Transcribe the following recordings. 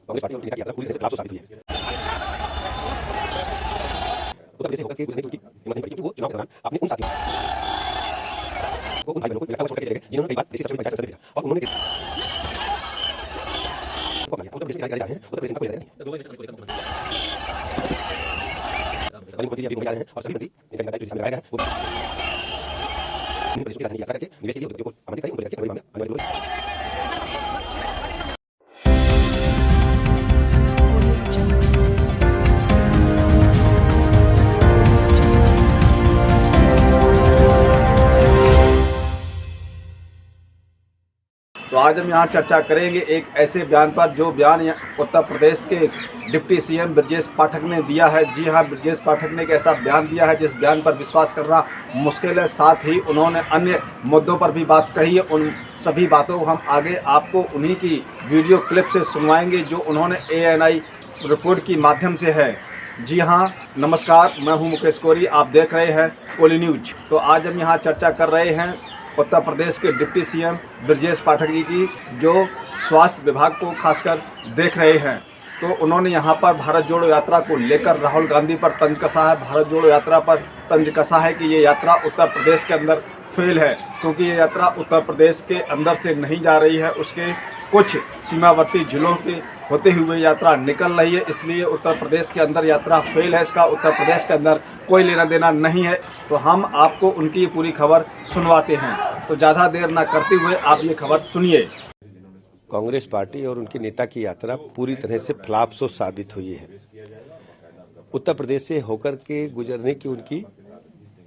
Congress party और उनकी नेता की यात्रा पूरी तरह से खिलाफ साबित हुई है। उत्तर प्रदेश से होकर के गुजरने की उनकी हिम्मत नहीं पड़ी, क्योंकि वो चुनाव के दौरान अपने उन साथियों को, उन भाई बहनों को इलाका छोड़ के चले गए जिन्होंने कई बार देश की सबसे बड़ी पंचायत सदस्य भेजा, और उन्होंने उत्तर प्रदेश में क्या जा रहे हैं, उत्तर प्रदेश में कोई नहीं। मुख्यमंत्री अभी मुंबई जा रहे हैं और सभी मंत्री जिनका दायित्व जिसमें लगाया गया है वो प्रदेश की राजधानी यात्रा करके निवेश के लिए उद्योगों को आमंत्रित करें, उनको लेकर के फरवरी माह में आने वाले तो आज हम यहाँ चर्चा करेंगे एक ऐसे बयान पर जो बयान उत्तर प्रदेश के डिप्टी सीएम ब्रजेश पाठक ने दिया है। जी हाँ, ब्रजेश पाठक ने एक ऐसा बयान दिया है जिस बयान पर विश्वास करना मुश्किल है। साथ ही उन्होंने अन्य मुद्दों पर भी बात कही है। उन सभी बातों को हम आगे आपको उन्हीं की वीडियो क्लिप से सुनवाएंगे जो उन्होंने ANI रिपोर्ट के माध्यम से है। जी हाँ, नमस्कार, मैं हूँ मुकेश कोरी, आप देख रहे हैं कोली न्यूज। तो आज हम यहाँ चर्चा कर रहे हैं उत्तर प्रदेश के डिप्टी सीएम ब्रजेश पाठक जी की, जो स्वास्थ्य विभाग को खासकर देख रहे हैं। तो उन्होंने यहाँ पर भारत जोड़ो यात्रा को लेकर राहुल गांधी पर तंज कसा है। भारत जोड़ो यात्रा पर तंज कसा है कि ये यात्रा उत्तर प्रदेश के अंदर फेल है, क्योंकि ये यात्रा उत्तर प्रदेश के अंदर से नहीं जा रही है, उसके कुछ सीमावर्ती जिलों के होते हुए यात्रा निकल रही है। इसलिए उत्तर प्रदेश के अंदर यात्रा फेल है, इसका उत्तर प्रदेश के अंदर कोई लेना देना नहीं है। तो हम आपको उनकी पूरी खबर सुनवाते हैं, तो ज़्यादा देर ना करते हुए आप ये खबर सुनिए। कांग्रेस पार्टी और उनके नेता की यात्रा पूरी तरह से फ्लॉप साबित हुई है। उत्तर प्रदेश से होकर के गुजरने की उनकी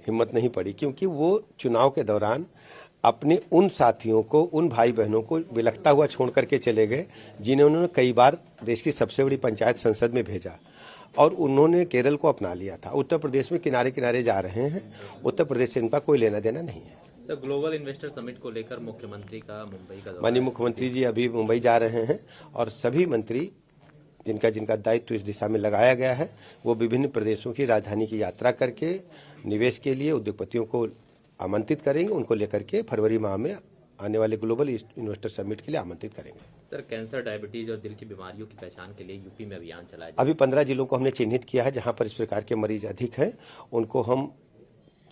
हिम्मत नहीं पड़ी, क्योंकि वो चुनाव के दौरान अपने उन साथियों को, उन भाई बहनों को बिलखता हुआ छोड़ करके चले गए जिन्हें उन्होंने कई बार देश की सबसे बड़ी पंचायत संसद में भेजा, और उन्होंने केरल को अपना लिया था। उत्तर प्रदेश में किनारे किनारे जा रहे हैं। उत्तर प्रदेश से इनका कोई लेना देना नहीं है। तो ग्लोबल इन्वेस्टर समिट को लेकर मुख्यमंत्री का मुंबई का माननीय मुख्यमंत्री जी अभी मुंबई जा रहे हैं, और सभी मंत्री जिनका जिनका दायित्व इस दिशा में लगाया गया है वो विभिन्न प्रदेशों की राजधानी की यात्रा करके निवेश के लिए उद्योगपतियों को आमंत्रित करेंगे। उनको लेकर के फरवरी माह में आने वाले ग्लोबल इन्वेस्टर समिट के लिए आमंत्रित करेंगे। सर, कैंसर, डायबिटीज और दिल की बीमारियों की पहचान के लिए यूपी में अभियान चलाया। अभी 15 जिलों को हमने चिन्हित किया है जहां पर इस प्रकार के मरीज अधिक हैं। उनको हम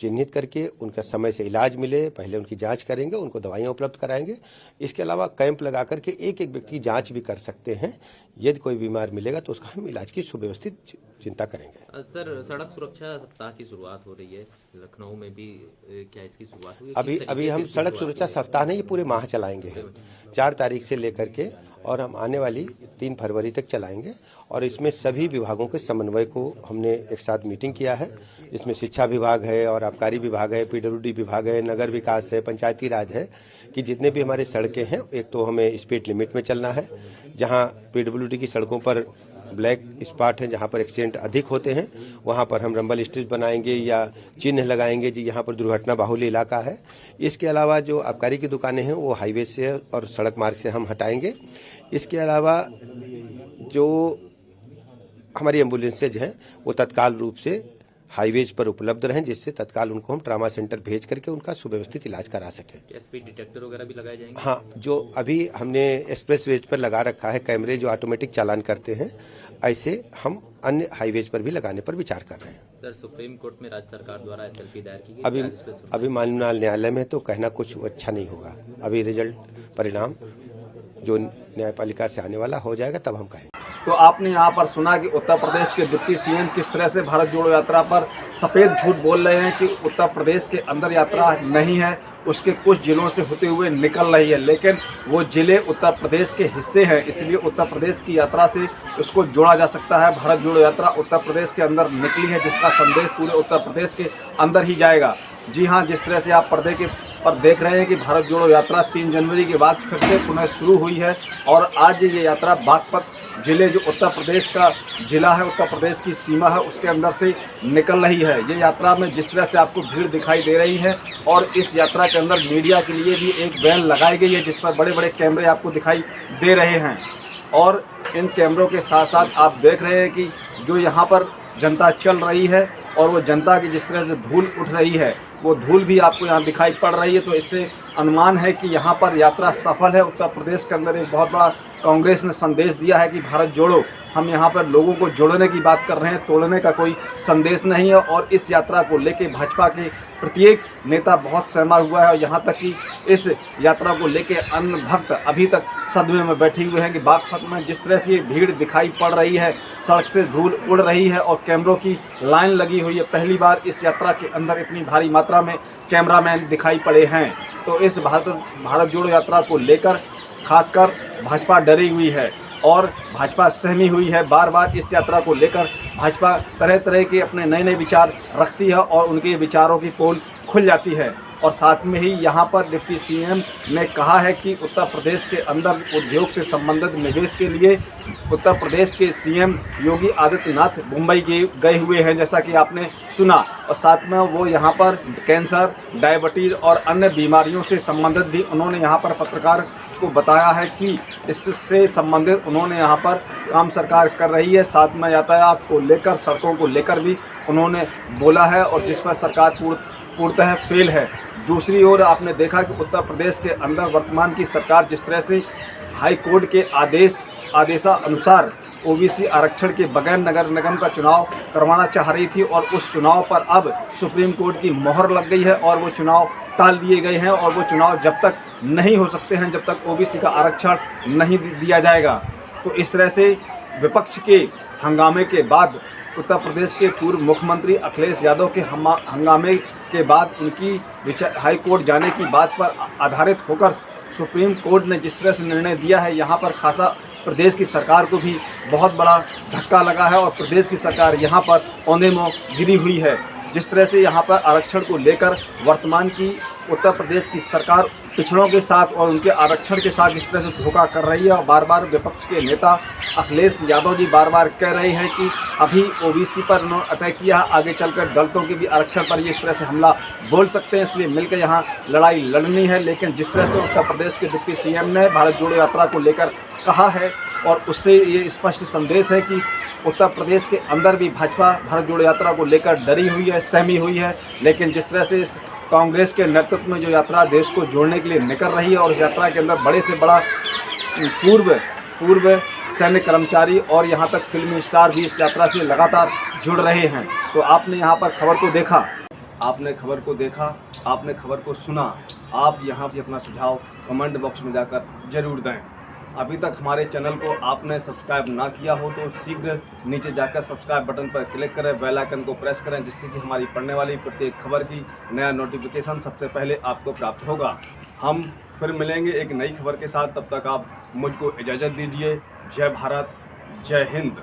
चिन्हित करके उनका समय से इलाज मिले, पहले उनकी जांच करेंगे, उनको दवाइयां उपलब्ध कराएंगे। इसके अलावा कैंप लगा करके एक एक व्यक्ति की जांच भी कर सकते हैं। यदि कोई बीमार मिलेगा तो उसका हम इलाज की सुव्यवस्थित चिंता करेंगे। सर, सड़क सुरक्षा सप्ताह की शुरुआत हो रही है लखनऊ में भी, क्या इसकी शुरुआत हुई? अभी हम सड़क सुरक्षा सप्ताह नहीं, ये पूरे माह चलाएंगे हम 4 तारीख से लेकर के, और हम आने वाली 3 फरवरी तक चलाएंगे। और इसमें सभी विभागों के समन्वय को हमने एक साथ मीटिंग किया है। इसमें शिक्षा विभाग है और आबकारी विभाग है, PWD विभाग है, नगर विकास है, पंचायती राज है, कि जितने भी हमारे सड़कें हैं, एक तो हमें स्पीड लिमिट में चलना है। जहां PWD की सड़कों पर ब्लैक स्पॉट हैं, जहां पर एक्सीडेंट अधिक होते हैं, वहां पर हम रंबल स्ट्रिप बनाएंगे या चिन्ह लगाएंगे जी यहाँ पर दुर्घटना बाहुल्य इलाका है। इसके अलावा जो आबकारी की दुकानें हैं वो हाईवे से और सड़क मार्ग से हम हटाएंगे। इसके अलावा जो हमारी एम्बुलेंसेज हैं वो तत्काल रूप से हाईवेज पर उपलब्ध रहें, जिससे तत्काल उनको हम ट्रामा सेंटर भेज करके उनका सुव्यवस्थित इलाज करा सकें। स्पीड डिटेक्टर वगैरह भी लगाए जाएंगे? हाँ, जो अभी हमने एक्सप्रेसवेज पर लगा रखा है कैमरे जो ऑटोमेटिक चालान करते हैं, ऐसे हम अन्य हाईवेज पर भी लगाने पर विचार कर रहे हैं। सर, सुप्रीम कोर्ट में राज्य सरकार द्वारा SLP दायर की गई, अभी माननीय न्यायालय में तो कहना कुछ अच्छा नहीं होगा। अभी रिजल्ट परिणाम जो न्यायपालिका से आने वाला हो जाएगा तब हम कहेंगे। तो आपने यहाँ पर सुना कि उत्तर प्रदेश के डिप्टी सीएम किस तरह से भारत जोड़ो यात्रा पर सफ़ेद झूठ बोल रहे हैं कि उत्तर प्रदेश के अंदर यात्रा नहीं है, उसके कुछ जिलों से होते हुए निकल रही है, लेकिन वो जिले उत्तर प्रदेश के हिस्से हैं, इसलिए उत्तर प्रदेश की यात्रा से उसको जोड़ा जा सकता है। भारत जोड़ो यात्रा उत्तर प्रदेश के अंदर निकली है, जिसका संदेश पूरे उत्तर प्रदेश के अंदर ही जाएगा। जी हाँ, जिस तरह से आप पर्दे के पर देख रहे हैं कि भारत जोड़ो यात्रा 3 जनवरी के बाद फिर से पुनः शुरू हुई है, और आज ये यात्रा बागपत जिले जो उत्तर प्रदेश का जिला है, उत्तर प्रदेश की सीमा है, उसके अंदर से निकल रही है। ये यात्रा में जिस तरह से आपको भीड़ दिखाई दे रही है, और इस यात्रा के अंदर मीडिया के लिए भी एक वैन लगाई गई है जिस पर बड़े बड़े कैमरे आपको दिखाई दे रहे हैं। और इन कैमरों के साथ साथ आप देख रहे हैं कि जो यहाँ पर जनता चल रही है और वो जनता की जिस तरह से धूल उठ रही है, वो धूल भी आपको यहाँ दिखाई पड़ रही है। तो इससे अनुमान है कि यहाँ पर यात्रा सफल है। उत्तर प्रदेश के अंदर एक बहुत बड़ा कांग्रेस ने संदेश दिया है कि भारत जोड़ो, हम यहाँ पर लोगों को जोड़ने की बात कर रहे हैं, तोड़ने का कोई संदेश नहीं है। और इस यात्रा को लेके भाजपा के प्रत्येक नेता बहुत सहमा हुआ है और यहाँ तक कि इस यात्रा को लेके अन्य भक्त अभी तक सदमे में बैठे हुए हैं कि बागपत में जिस तरह से ये भीड़ दिखाई पड़ रही है, सड़क से धूल उड़ रही है और कैमरों की लाइन लगी हुई है। पहली बार इस यात्रा के अंदर इतनी भारी मात्रा में कैमरामैन दिखाई पड़े हैं। तो इस भारत जोड़ो यात्रा को लेकर खासकर भाजपा डरी हुई है और भाजपा सहमी हुई है। बार बार इस यात्रा को लेकर भाजपा तरह तरह के अपने नए नए विचार रखती है और उनके विचारों की पोल खुल जाती है। और साथ में ही यहाँ पर डिप्टी सीएम ने कहा है कि उत्तर प्रदेश के अंदर उद्योग से संबंधित निवेश के लिए उत्तर प्रदेश के सीएम योगी आदित्यनाथ मुंबई गए हुए हैं, जैसा कि आपने सुना। और साथ में वो यहाँ पर कैंसर, डायबिटीज़ और अन्य बीमारियों से संबंधित भी उन्होंने यहाँ पर पत्रकार को बताया है कि इससे संबंधित उन्होंने यहाँ पर काम सरकार कर रही है। साथ में यातायात को लेकर, सड़कों को लेकर भी उन्होंने बोला है और जिस पर सरकार पूर्णतः फेल है। दूसरी ओर आपने देखा कि उत्तर प्रदेश के अंदर वर्तमान की सरकार जिस तरह से हाई कोर्ट के आदेशानुसार ओबीसी आरक्षण के बगैर नगर निगम का चुनाव करवाना चाह रही थी और उस चुनाव पर अब सुप्रीम कोर्ट की मोहर लग गई है और वो चुनाव टाल दिए गए हैं और वो चुनाव जब तक नहीं हो सकते हैं जब तक ओबीसी का आरक्षण नहीं दिया जाएगा। तो इस तरह से विपक्ष के हंगामे के बाद उत्तर प्रदेश के पूर्व मुख्यमंत्री अखिलेश यादव के हंगामे के बाद उनकी हाई कोर्ट जाने की बात पर आधारित होकर सुप्रीम कोर्ट ने जिस तरह से निर्णय दिया है, यहाँ पर खासा प्रदेश की सरकार को भी बहुत बड़ा धक्का लगा है और प्रदेश की सरकार यहाँ पर औंधे मुँह गिरी हुई है। जिस तरह से यहाँ पर आरक्षण को लेकर वर्तमान की उत्तर प्रदेश की सरकार पिछड़ों के साथ और उनके आरक्षण के साथ जिस तरह से धोखा कर रही है और बार बार विपक्ष के नेता अखिलेश यादव जी बार बार कह रहे हैं कि अभी ओबीसी पर उन्होंने अटैक किया, आगे चलकर दलितों के भी आरक्षण पर इस तरह से हमला बोल सकते हैं, इसलिए मिलकर यहाँ लड़ाई लड़नी है। लेकिन जिस तरह से उत्तर प्रदेश के डिप्टी सीएम ने भारत जोड़ो यात्रा को लेकर कहा है और उससे ये स्पष्ट संदेश है कि उत्तर प्रदेश के अंदर भी भाजपा भारत जोड़ो यात्रा को लेकर डरी हुई है, सहमी हुई है। लेकिन जिस तरह से कांग्रेस के नेतृत्व में जो यात्रा देश को जोड़ने के लिए निकल रही है और इस यात्रा के अंदर बड़े से बड़ा पूर्व सैन्य कर्मचारी और यहाँ तक फिल्मी स्टार भी इस यात्रा से लगातार जुड़ रहे हैं। तो आपने यहाँ पर खबर को देखा, आपने खबर को सुना। आप यहाँ भी अपना सुझाव कमेंट बॉक्स में जाकर जरूर दें। अभी तक हमारे चैनल को आपने सब्सक्राइब ना किया हो तो शीघ्र नीचे जाकर सब्सक्राइब बटन पर क्लिक करें, बेल आइकन को प्रेस करें, जिससे कि हमारी पढ़ने वाली प्रत्येक खबर की नया नोटिफिकेशन सबसे पहले आपको प्राप्त होगा। हम फिर मिलेंगे एक नई खबर के साथ, तब तक आप मुझको इजाज़त दीजिए। जय भारत, जय हिंद।